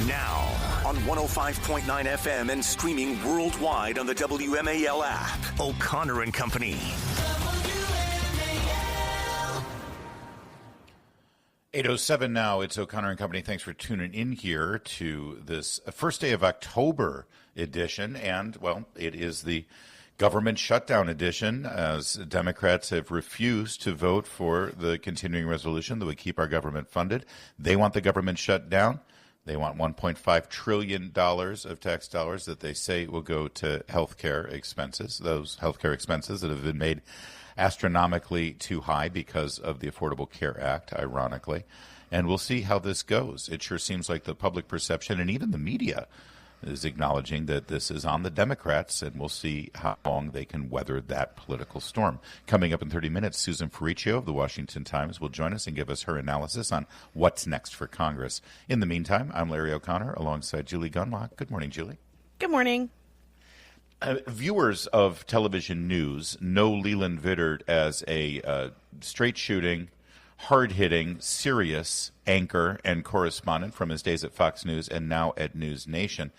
Now, on 105.9 FM and streaming worldwide on the WMAL app. O'Connor and Company. 8:07 now. It's O'Connor and Company. Thanks for tuning in here to this first day of October edition. And, well, it is the government shutdown edition, as Democrats have refused to vote for the continuing resolution that would keep our government funded. They want the government shut down. They want $1.5 trillion of tax dollars that they say will go to health care expenses, those health care expenses that have been made astronomically too high because of the Affordable Care Act, ironically. And we'll see how this goes. It sure seems like the public perception and even the media is acknowledging that this is on the Democrats, and we'll see how long they can weather that political storm. Coming up in 30 minutes, Susan Ferrechio of the Washington Times will join us and give us her analysis on what's next for Congress. In the meantime, I'm Larry O'Connor alongside Julie Gunlock. Good morning, Julie. Good morning. Viewers of television news know Leland Vittert as a straight-shooting, hard-hitting, serious anchor and correspondent from his days at Fox News and now at NewsNation.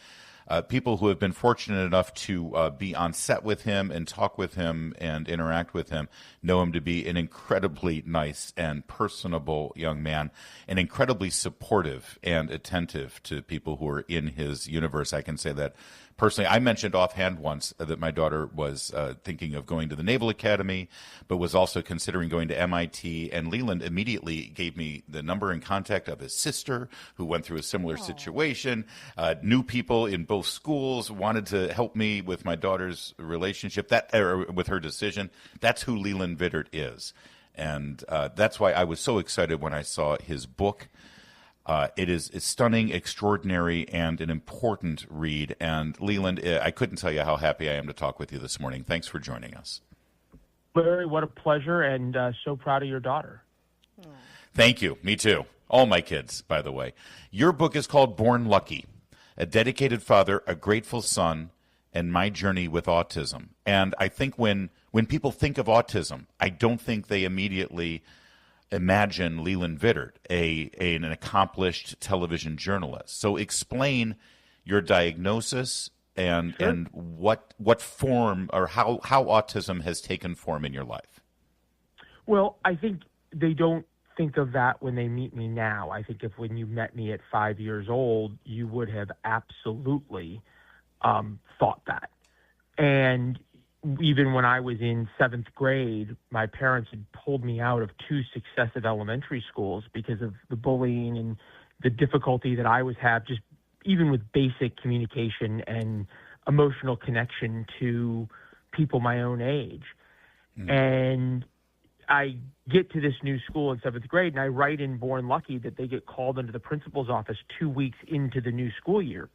People who have been fortunate enough to be on set with him and talk with him and interact with him know him to be an incredibly nice and personable young man, and incredibly supportive and attentive to people who are in his universe. I can say that personally. I mentioned offhand once that my daughter was thinking of going to the Naval Academy, but was also considering going to MIT. And Leland immediately gave me the number and contact of his sister, who went through a similar situation. Knew people in both schools, wanted to help me with my daughter's relationship, with her decision. That's who Leland Vittert is. And that's why I was so excited when I saw his book. It is stunning, extraordinary, and an important read. And Leland, I couldn't tell you how happy I am to talk with you this morning. Thanks for joining us. Larry, what a pleasure, and so proud of your daughter. Thank you. Me too. All my kids, by the way. Your book is called Born Lucky: A Dedicated Father, a Grateful Son, and My Journey with Autism. And I think when people think of autism, I don't think they immediately imagine Leland Vittert, an accomplished television journalist. So explain your diagnosis and Sure. and what form or how autism has taken form in your life. Well, I think they don't think of that when they meet me now. I think if when you met me at 5 years old, you would have absolutely thought that. And even when I was in 7th grade, my parents had pulled me out of 2 successive elementary schools because of the bullying and the difficulty that I was having, just even with basic communication and emotional connection to people my own age. And I get to this new school in 7th grade, and I write in Born Lucky that they get called into the principal's office 2 weeks into the new school year.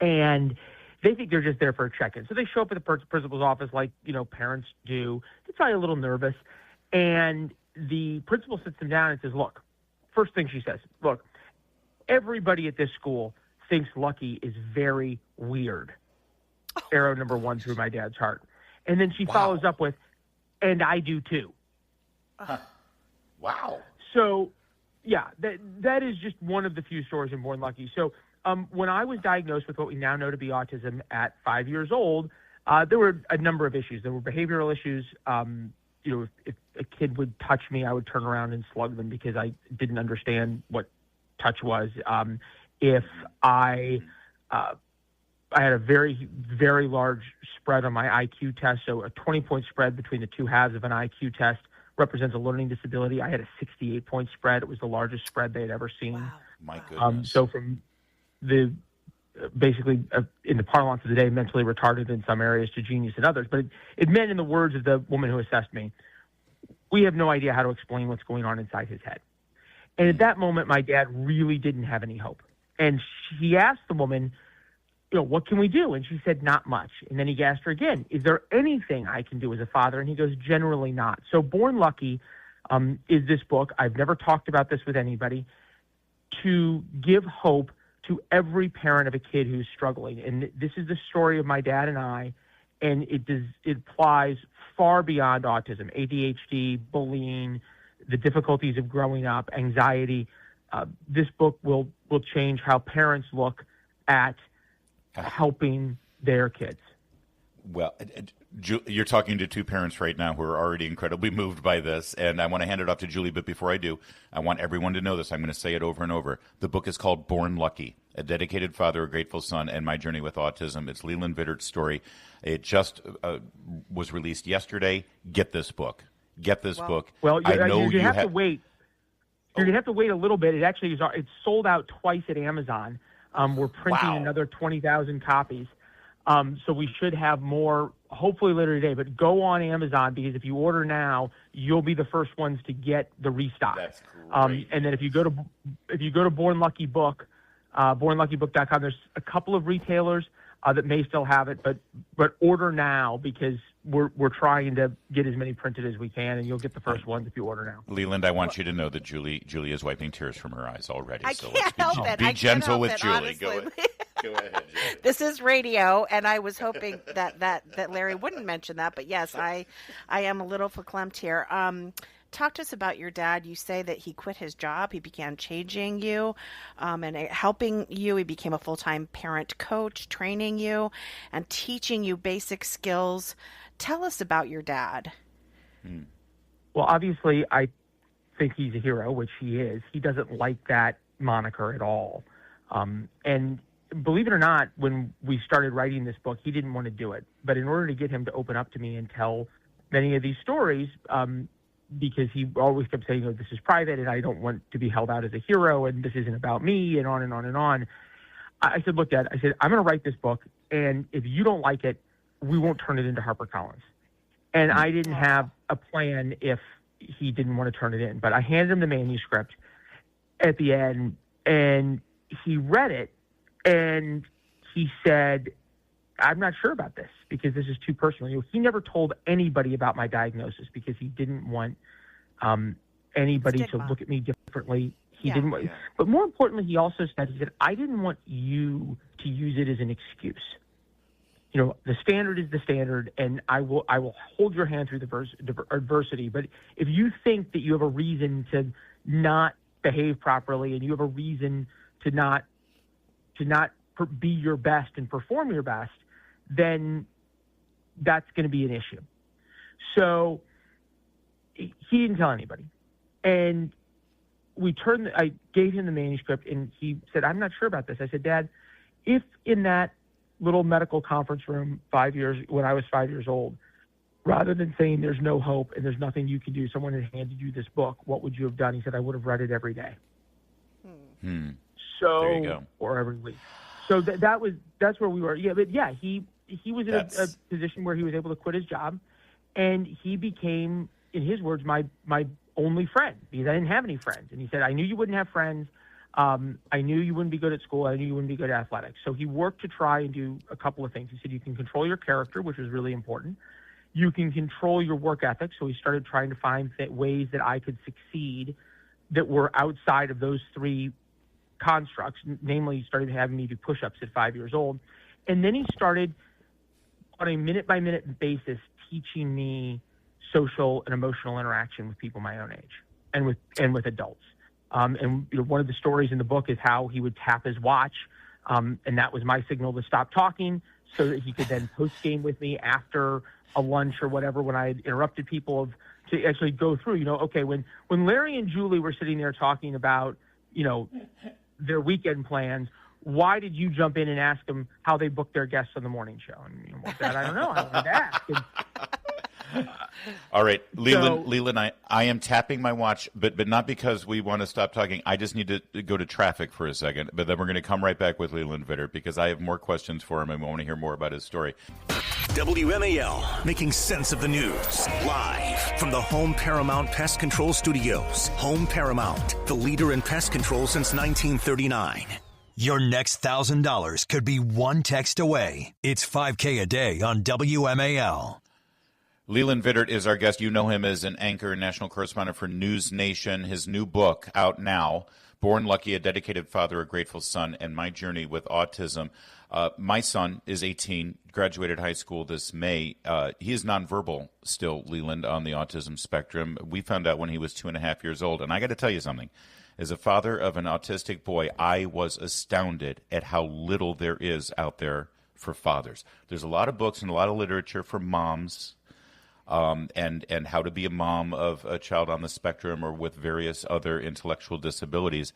And they think they're just there for a check-in. So they show up at the principal's office like, parents do. They're probably a little nervous. And the principal sits them down and says, look, first thing she says, look, everybody at this school thinks Lucky is very weird. Arrow number 1 through my dad's heart. And then she follows up with, and I do too. Wow. So, yeah, that is just one of the few stories in Born Lucky. So when I was diagnosed with what we now know to be autism at 5 years old, there were a number of issues. There were behavioral issues. If a kid would touch me, I would turn around and slug them because I didn't understand what touch was. If I had a very, very large spread on my IQ test, so a 20-point spread between the two halves of an IQ test represents a learning disability. I had a 68-point spread. It was the largest spread they had ever seen. Wow. My goodness. So from basically in the parlance of the day, mentally retarded in some areas to genius in others. But it meant, in the words of the woman who assessed me, we have no idea how to explain what's going on inside his head. And at that moment, my dad really didn't have any hope. And he asked the woman, what can we do? And she said, not much. And then he asked her again, is there anything I can do as a father? And he goes, generally not. So Born Lucky is this book. I've never talked about this with anybody, to give hope to every parent of a kid who's struggling. And this is the story of my dad and I, and it applies far beyond autism, ADHD, bullying, the difficulties of growing up, anxiety. this book will change how parents look at helping their kids. Well, you're talking to two parents right now who are already incredibly moved by this, and I want to hand it off to Julie, but before I do, I want everyone to know this. I'm going to say it over and over. The book is called Born Lucky, A Dedicated Father, a Grateful Son, and My Journey with Autism. It's Leland Vittert's story. It just was released yesterday. Get this book. Get this book. Well, I know you have to wait. You're going to have to wait a little bit. It actually is. It's sold out twice at Amazon. We're printing another 20,000 copies. So we should have more, hopefully later today. But go on Amazon, because if you order now, you'll be the first ones to get the restock. That's great. And then if you go to Born Lucky Book, bornluckybook.com, there's a couple of retailers that may still have it, but order now, because we're trying to get as many printed as we can, and you'll get the first ones if you order now. Leland, I want you to know that Julie is wiping tears from her eyes already. I can't help it. Be gentle with Julie. Honestly. Go ahead, Julie. This is radio, and I was hoping that Larry wouldn't mention that, but yes, I am a little verklempt here. Talk to us about your dad. You say that he quit his job. He began changing you and helping you. He became a full-time parent coach, training you and teaching you basic skills. Tell us about your dad. Well, obviously, I think he's a hero, which he is. He doesn't like that moniker at all. And believe it or not, when we started writing this book, he didn't want to do it. But in order to get him to open up to me and tell many of these stories, because he always kept saying, this is private and I don't want to be held out as a hero and this isn't about me, and on and on and on. I said, look, Dad, I'm going to write this book, and if you don't like it, we won't turn it into HarperCollins. And I didn't have a plan if he didn't want to turn it in. But I handed him the manuscript at the end, and he read it, and he said, I'm not sure about this because this is too personal. He never told anybody about my diagnosis because he didn't want anybody to look at me differently. He didn't want, but more importantly, he said, I didn't want you to use it as an excuse. The standard is the standard, and I will hold your hand through the adversity. But if you think that you have a reason to not behave properly, and you have a reason to not be your best and perform your best, then that's going to be an issue. So he didn't tell anybody. And I gave him the manuscript, and he said, I'm not sure about this. I said, Dad, if in that little medical conference room when I was 5 years old, rather than saying there's no hope and there's nothing you can do, someone had handed you this book, what would you have done? He said, I would have read it every day. So, there you go. Or every week. So that's where we were. Yeah, but yeah, he was in a position where he was able to quit his job, and he became, in his words, my only friend, because I didn't have any friends. And he said, I knew you wouldn't have friends. I knew you wouldn't be good at school. I knew you wouldn't be good at athletics. So he worked to try and do a couple of things. He said, you can control your character, which was really important. You can control your work ethic. So he started trying to find ways that I could succeed that were outside of those three constructs. Namely, he started having me do push-ups at 5 years old. And then he started, on a minute-by-minute basis, teaching me social and emotional interaction with people my own age and with adults. And one of the stories in the book is how he would tap his watch, and that was my signal to stop talking, so that he could then post-game with me after a lunch or whatever, when I had interrupted people, to actually go through, okay, when Larry and Julie were sitting there talking about, their weekend plans, why did you jump in and ask them how they booked their guests on the morning show? And well, Dad, I don't know. I wanted to ask. All right, Leland, I am tapping my watch, but not because we want to stop talking. I just need to go to traffic for a second, but then we're going to come right back with Leland Vittert, because I have more questions for him and we want to hear more about his story. WMAL, making sense of the news. Live from the Home Paramount Pest Control Studios. Home Paramount, the leader in pest control since 1939. Your next $1,000 could be one text away. It's $5K a day on WMAL. Leland Vittert is our guest. You know him as an anchor and national correspondent for NewsNation. His new book, out now, Born Lucky, A Dedicated Father, a Grateful Son, and My Journey with Autism. My son is 18, graduated high school this May. He is nonverbal still, Leland, on the autism spectrum. We found out when he was 2.5 years old. And I got to tell you something. As a father of an autistic boy, I was astounded at how little there is out there for fathers. There's a lot of books and a lot of literature for moms, and how to be a mom of a child on the spectrum or with various other intellectual disabilities.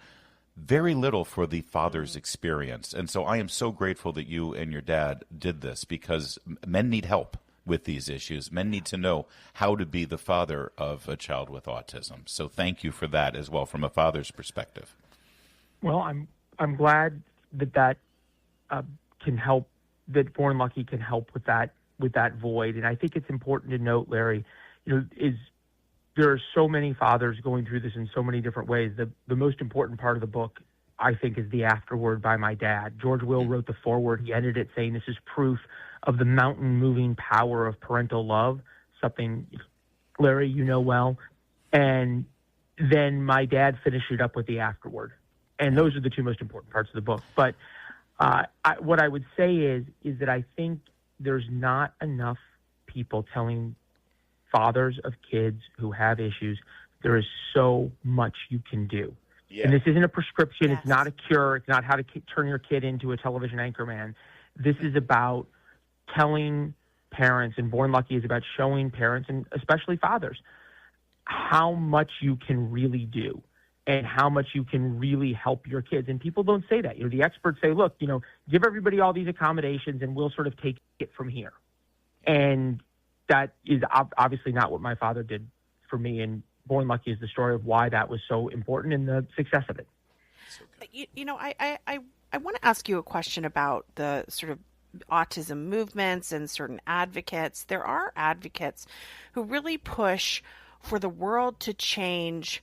Very little for the father's experience. And so I am so grateful that you and your dad did this, because men need help with these issues. Men need to know how to be the father of a child with autism. So thank you for that as well from a father's perspective. Well, I'm glad that can help, that Born Lucky can help with that void. And I think it's important to note, Larry, there are so many fathers going through this in so many different ways. The most important part of the book, I think, is the afterword by my dad. George Will wrote the foreword. He ended it saying, "This is proof of the mountain-moving power of parental love," something, Larry, you know well. And then my dad finished it up with the afterword. And those are the two most important parts of the book. But what I would say is that I think there's not enough people telling fathers of kids who have issues there is so much you can do. Yeah. And this isn't a prescription. Yes. It's not a cure. It's not how to turn your kid into a television anchorman. This is about telling parents, and Born Lucky is about showing parents, and especially fathers, how much you can really do and how much you can really help your kids. And people don't say that. The experts say, look, give everybody all these accommodations and we'll sort of take it from here. And that is obviously not what my father did for me. And Born Lucky is the story of why that was so important and the success of it. I want to ask you a question about the sort of autism movements and certain advocates. There are advocates who really push for the world to change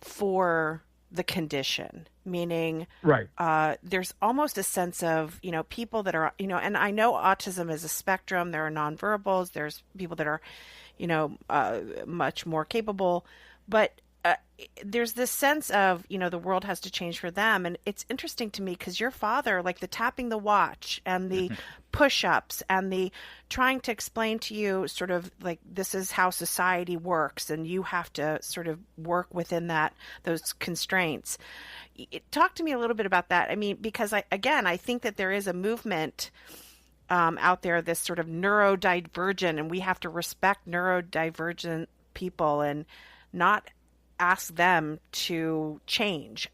for the condition, meaning right. There's almost a sense of, people that are, and I know autism is a spectrum. There are nonverbals. There's people that are, much more capable, but there's this sense of, the world has to change for them. And it's interesting to me because your father, like the tapping the watch and the push-ups and the trying to explain to you sort of like this is how society works and you have to sort of work within those constraints. Talk to me a little bit about that. I mean, because I think that there is a movement out there, this sort of neurodivergent, and we have to respect neurodivergent people and not ask them to change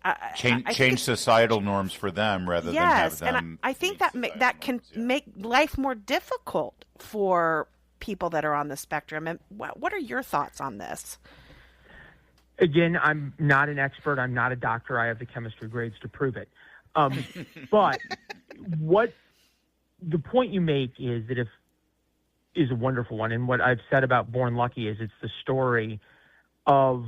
societal norms for them rather than have them. And I think that can make life more difficult for people that are on the spectrum. And what are your thoughts on this? Again, I'm not an expert. I'm not a doctor. I have the chemistry grades to prove it. But what the point you make is a wonderful one. And what I've said about Born Lucky is it's the story of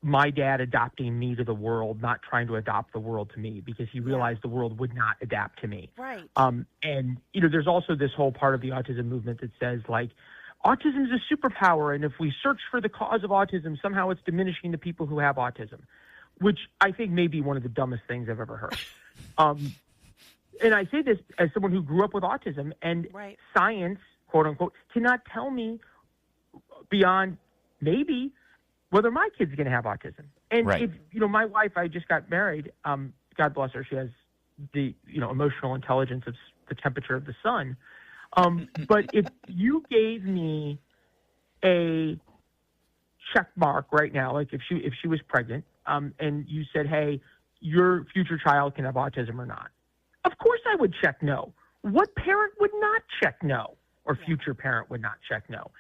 my dad adopting me to the world, not trying to adopt the world to me, because he realized the world would not adapt to me. Right. And, there's also this whole part of the autism movement that says, like, autism is a superpower, and if we search for the cause of autism, somehow it's diminishing the people who have autism, which I think may be one of the dumbest things I've ever heard. And I say this as someone who grew up with autism, and science, quote unquote, cannot tell me beyond maybe whether my kid's going to have autism. And if, my wife, I just got married. God bless her. She has the, emotional intelligence of the temperature of the sun. But if you gave me a check mark right now, like if she was pregnant, and you said, hey, your future child can have autism or not, of course I would check no. What parent would not check no, or future parent would not check no?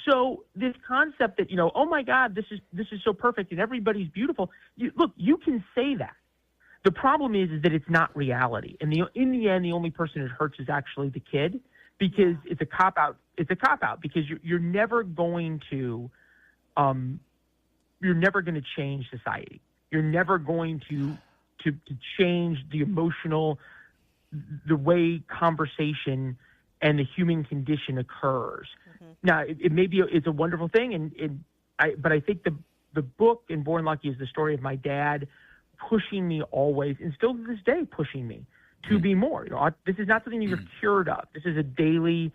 So this concept that, oh my God, this is so perfect and everybody's beautiful. Look, you can say that. The problem is that it's not reality. And in the end, the only person it hurts is actually the kid, because it's a cop out. It's a cop out because you're never going to change society. You're never going to change the emotional, the way conversation and the human condition occurs. Mm-hmm. Now, it may be it's a wonderful thing, but I think the book in Born Lucky is the story of my dad pushing me always, and still to this day pushing me to be more. This is not something you're cured of. This is a daily,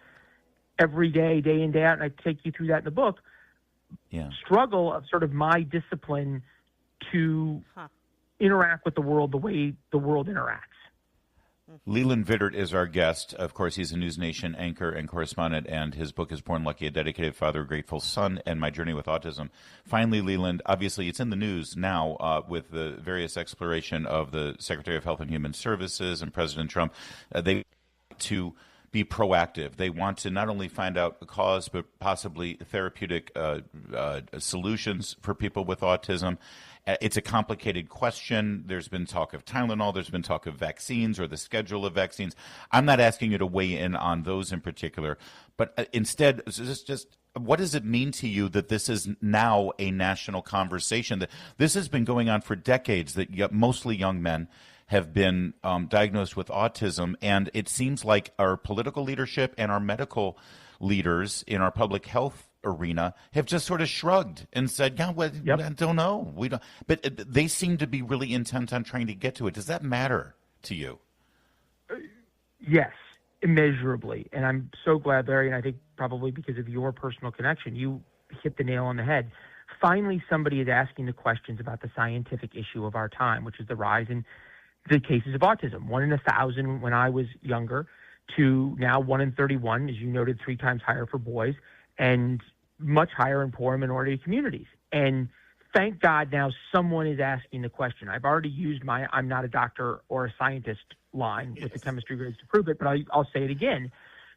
every day, day in, day out, and I take you through that in the book, struggle of sort of my discipline to interact with the world the way the world interacts. Leland Vittert is our guest. Of course, he's a NewsNation anchor and correspondent, and his book is Born Lucky, A Dedicated Father, a Grateful Son, and My Journey with Autism. Finally, Leland, obviously it's in the news now with the various exploration of the Secretary of Health and Human Services and President Trump. They want to be proactive. They want to not only find out the cause, but possibly therapeutic solutions for people with autism. It's a complicated question. There's been talk of Tylenol. There's been talk of vaccines or the schedule of vaccines. I'm not asking you to weigh in on those in particular, but instead, just what does it mean to you that this is now a national conversation? That this has been going on for decades, that mostly young men have been diagnosed with autism, and it seems like our political leadership and our medical leaders in our public health arena have just sort of shrugged and said, "Yeah, well, I don't know, we don't." But they seem to be really intent on trying to get to it. Does that matter to you? Yes, immeasurably, and I'm so glad, Larry. And I think probably because of your personal connection, you hit the nail on the head. Finally, somebody is asking the questions about the scientific issue of our time, which is the rise in the cases of autism. 1 in 1,000 when I was younger, to now 1 in 31, as you noted, 3 times higher for boys, and much higher in poor and minority communities. And thank God now someone is asking the question. I've already used my "I'm not a doctor or a scientist" line with the chemistry grades to prove it, but I'll say it again.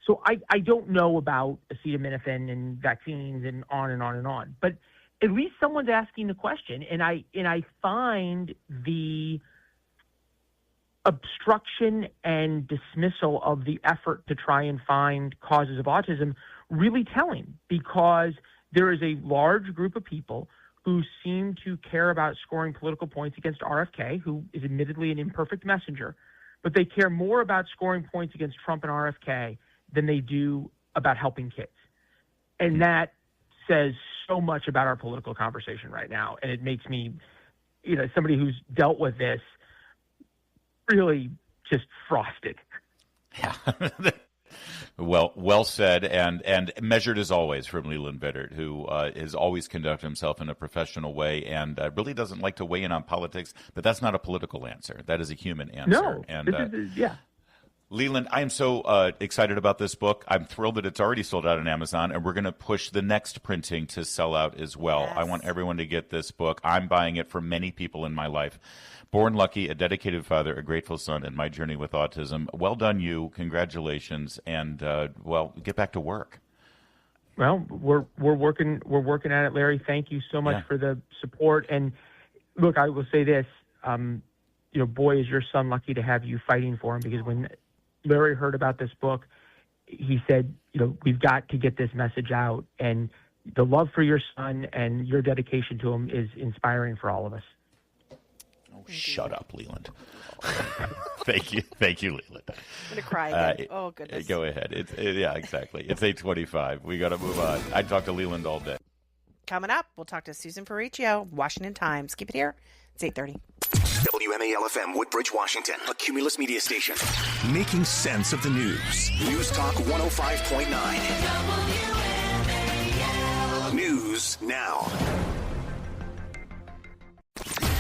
So I don't know about acetaminophen and vaccines and on and on and on, but at least someone's asking the question. And I find the obstruction and dismissal of the effort to try and find causes of autism really telling, because there is a large group of people who seem to care about scoring political points against RFK, who is admittedly an imperfect messenger, but they care more about scoring points against Trump and RFK than they do about helping kids. And that says so much about our political conversation right now. And it makes me, somebody who's dealt with this, really just frosted. Yeah. Well said, and measured as always from Leland Vittert, who has always conducted himself in a professional way and really doesn't like to weigh in on politics. But that's not a political answer; that is a human answer. No, and yeah. Leland, I am so excited about this book. I'm thrilled that it's already sold out on Amazon, and we're going to push the next printing to sell out as well. Yes. I want everyone to get this book. I'm buying it for many people in my life. Born Lucky, A Dedicated Father, a Grateful Son, and My Journey with Autism. Well done, you. Congratulations, and get back to work. Well, we're working at it, Larry. Thank you so much for the support. And look, I will say this: boy, is your son lucky to have you fighting for him, because when Larry heard about this book, he said, we've got to get this message out, and the love for your son and your dedication to him is inspiring for all of us. Shut up, Leland. Thank you, Leland. I'm going to cry again. Oh, goodness. Go ahead. Yeah, exactly. It's 8:25. We got to move on. I talk to Leland all day. Coming up, we'll talk to Susan Ferrechio, Washington Times. Keep it here. It's 8:30. WMAL FM, Woodbridge, Washington, a Cumulus media station. Making sense of the news. News Talk 105.9. News now.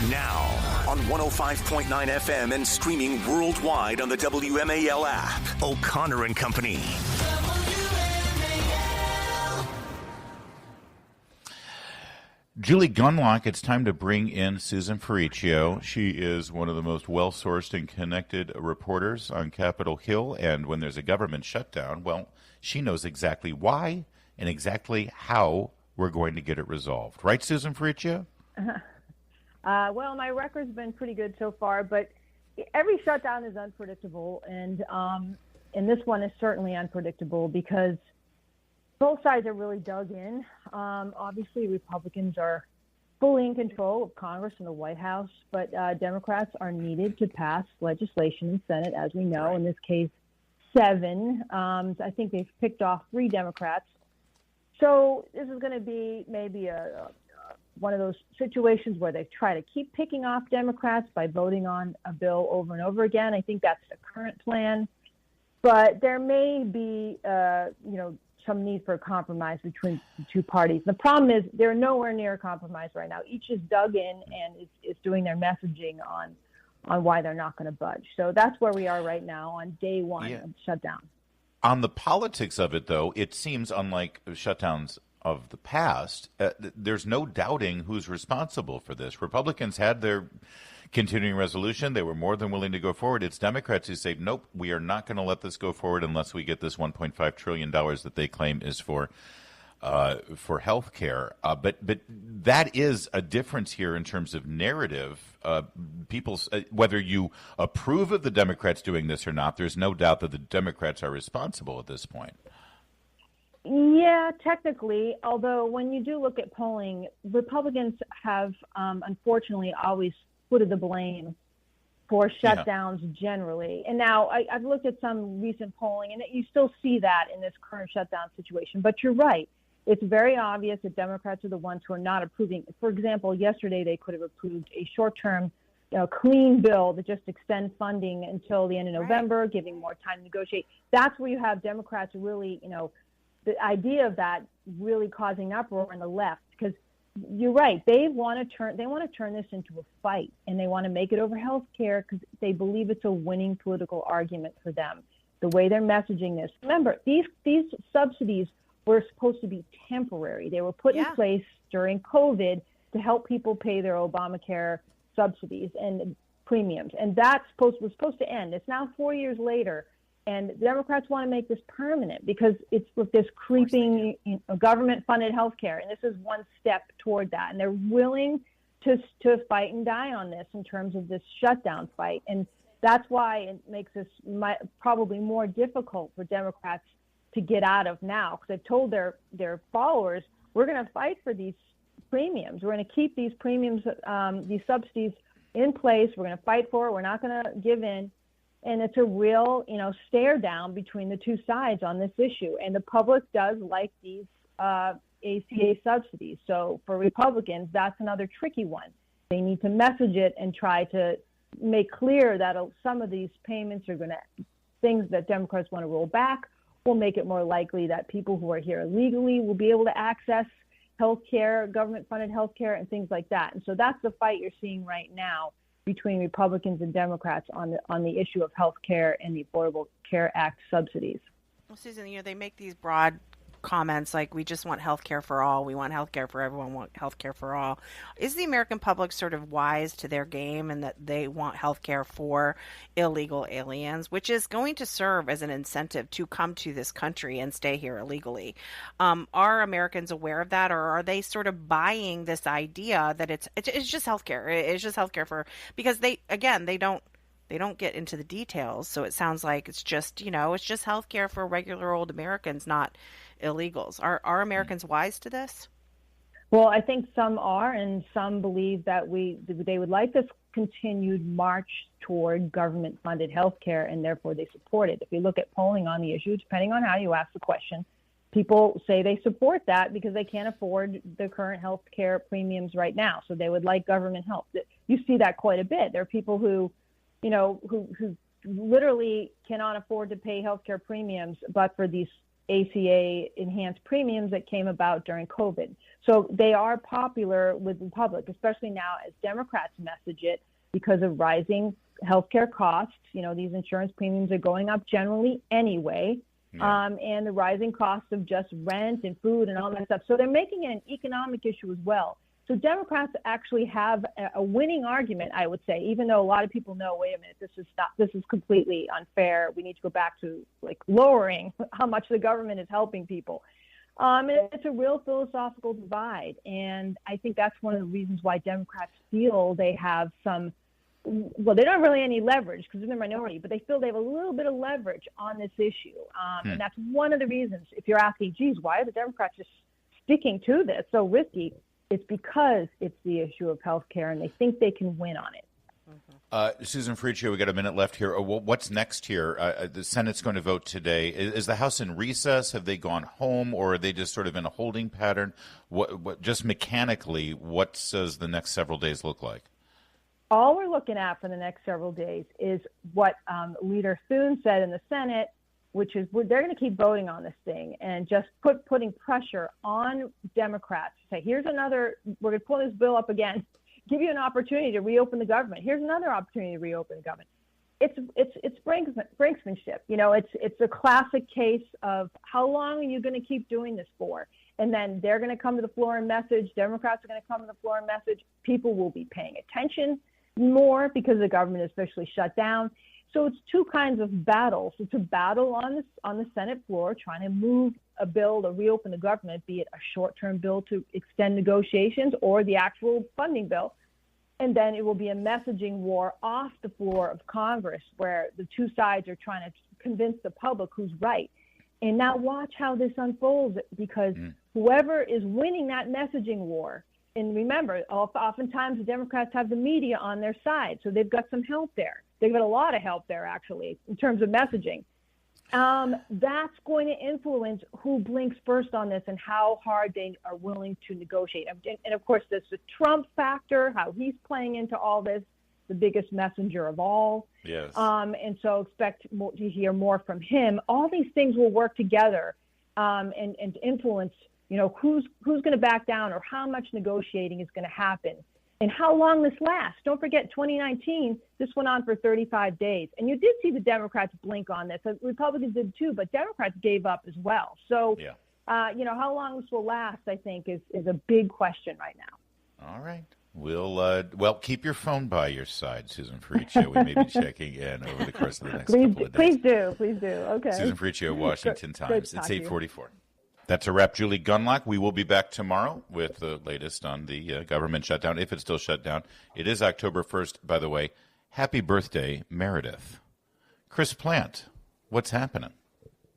Now on 105.9 FM and streaming worldwide on the WMAL app. O'Connor and Company. Julie Gunlock, it's time to bring in Susan Ferrechio. She is one of the most well-sourced and connected reporters on Capitol Hill, and when there's a government shutdown, well, she knows exactly why and exactly how we're going to get it resolved. Right, Susan Ferrechio? Well, my record's been pretty good so far, but every shutdown is unpredictable, and this one is certainly unpredictable because both sides are really dug in. Obviously, Republicans are fully in control of Congress and the White House, but Democrats are needed to pass legislation in Senate, as we know. In this case, 7. I think they've picked off 3 Democrats. So this is going to be maybe one of those situations where they try to keep picking off Democrats by voting on a bill over and over again. I think that's the current plan. But there may be, some need for a compromise between the two parties. The problem is they're nowhere near a compromise right now. Each is dug in and is doing their messaging on why they're not going to budge. So that's where we are right now on day one of shutdown. On the politics of it, though, it seems unlike shutdowns of the past. There's no doubting who's responsible for this. Republicans had their continuing resolution. They were more than willing to go forward. It's Democrats who say, nope, we are not going to let this go forward unless we get this $1.5 trillion that they claim is for health care. But that is a difference here in terms of narrative. People, whether you approve of the Democrats doing this or not, there's no doubt that the Democrats are responsible at this point. Yeah, technically, although when you do look at polling, Republicans have unfortunately always footed the blame for shutdowns generally. And now I've looked at some recent polling, and you still see that in this current shutdown situation. But you're right. It's very obvious that Democrats are the ones who are not approving. For example, yesterday they could have approved a short-term, clean bill that just extends funding until the end of November, giving more time to negotiate. That's where you have Democrats really, the idea of that really causing uproar on the left, because you're right. They want to turn this into a fight, and they want to make it over health care because they believe it's a winning political argument for them. The way they're messaging this. Remember, these subsidies were supposed to be temporary. They were put in place during COVID to help people pay their Obamacare subsidies and premiums, and was supposed to end. It's now 4 years later. And the Democrats want to make this permanent because it's with this creeping government-funded health care. And this is one step toward that. And they're willing to fight and die on this in terms of this shutdown fight. And that's why it makes this probably more difficult for Democrats to get out of now, because they've told their followers, we're going to fight for these premiums. We're going to keep these premiums, these subsidies in place. We're going to fight for it. We're not going to give in. And it's a real, stare down between the two sides on this issue. And the public does like these ACA subsidies. So for Republicans, that's another tricky one. They need to message it and try to make clear that some of these payments are things that Democrats want to roll back, will make it more likely that people who are here illegally will be able to access health care, government-funded health care, and things like that. And so that's the fight you're seeing right now between Republicans and Democrats on the issue of health care and the Affordable Care Act subsidies. Well, Susan, they make these broad comments like, we just want health care for all, we want health care for everyone, we want health care for all. Is the American public sort of wise to their game and that they want health care for illegal aliens, which is going to serve as an incentive to come to this country and stay here illegally? Are Americans aware of that, or are they sort of buying this idea that it's just health care? It's just health care because they don't get into the details. So it sounds like it's just health care for regular old Americans, not illegals. Are Americans wise to this? Well, I think some are, and some believe that they would like this continued march toward government-funded health care, and therefore they support it. If you look at polling on the issue, depending on how you ask the question, people say they support that because they can't afford the current health care premiums right now. So they would like government help. You see that quite a bit. There are people who literally cannot afford to pay healthcare premiums, but for these ACA enhanced premiums that came about during COVID. So they are popular with the public, especially now as Democrats message it because of rising healthcare costs. These insurance premiums are going up generally anyway, and the rising costs of just rent and food and all that stuff. So they're making it an economic issue as well. So Democrats actually have a winning argument, I would say, even though a lot of people know, wait a minute, this is completely unfair. We need to go back to lowering how much the government is helping people. It's a real philosophical divide. And I think that's one of the reasons why Democrats feel they have they don't have really any leverage because they're the minority, but they feel they have a little bit of leverage on this issue. And that's one of the reasons, if you're asking, geez, why are the Democrats just sticking to this so risky? It's because it's the issue of health care, and they think they can win on it. Susan Ferrechio, we got a minute left here. What's next here? The Senate's going to vote today. Is the House in recess? Have they gone home, or are they just sort of in a holding pattern? What just mechanically, what does the next several days look like? All we're looking at for the next several days is what Leader Thune said in the Senate which is they're going to keep voting on this thing and just putting pressure on Democrats to say, here's another, we're going to pull this bill up again, give you an opportunity to reopen the government. Here's another opportunity to reopen the government. It's brinksmanship. You know, it's a classic case of how long are you going to keep doing this for? And then they're going to come to the floor and message. Democrats are going to come to the floor and message. People will be paying attention more because the government is officially shut down. So it's two kinds of battles. It's a battle on the Senate floor trying to move a bill to reopen the government, be it a short-term bill to extend negotiations or the actual funding bill. And then it will be a messaging war off the floor of Congress where the two sides are trying to convince the public who's right. And now watch how this unfolds, because whoever is winning that messaging war, and remember, oftentimes the Democrats have the media on their side, so they've got some help there. They've got a lot of help there, actually, in terms of messaging. That's going to influence who blinks first on this and how hard they are willing to negotiate. And of course, there's the Trump factor, how he's playing into all this, the biggest messenger of all. Yes. And so expect to hear more from him. All these things will work together and influence, you know, who's going to back down or how much negotiating is going to happen and how long this lasts. Don't forget, 2019, this went on for 35 days. And you did see the Democrats blink on this. Republicans did too, but Democrats gave up as well. So, you know, how long this will last, I think, is a big question right now. All right. We'll keep your phone by your side, Susan Ferrechio. We may be checking in over the course of the next couple of days. Please do. Okay. Susan Ferrechio, Washington Times. It's 8:44. That's a wrap. Julie Gunlock. We will be back tomorrow with the latest on the government shutdown, if it's still shut down. It is October 1st, by the way. Happy birthday, Meredith. Chris Plant, what's happening?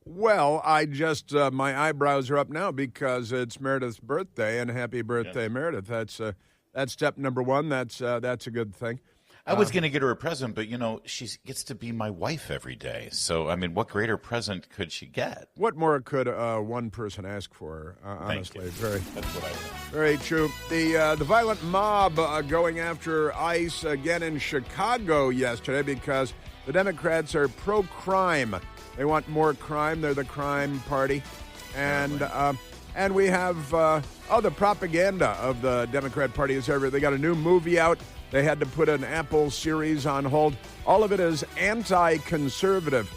Well, I just, my eyebrows are up now because it's Meredith's birthday, and happy birthday, Meredith. That's step number one. That's a good thing. I was going to get her a present, but, you know, she gets to be my wife every day. So, I mean, what greater present could she get? What more could one person ask for, honestly? That's what I think. Very true. The violent mob going after ICE again in Chicago yesterday because the Democrats are pro-crime. They want more crime. They're the crime party. And we have, the propaganda of the Democrat Party is everywhere. They got a new movie out. They had to put an Apple series on hold. All of it is anti-conservative.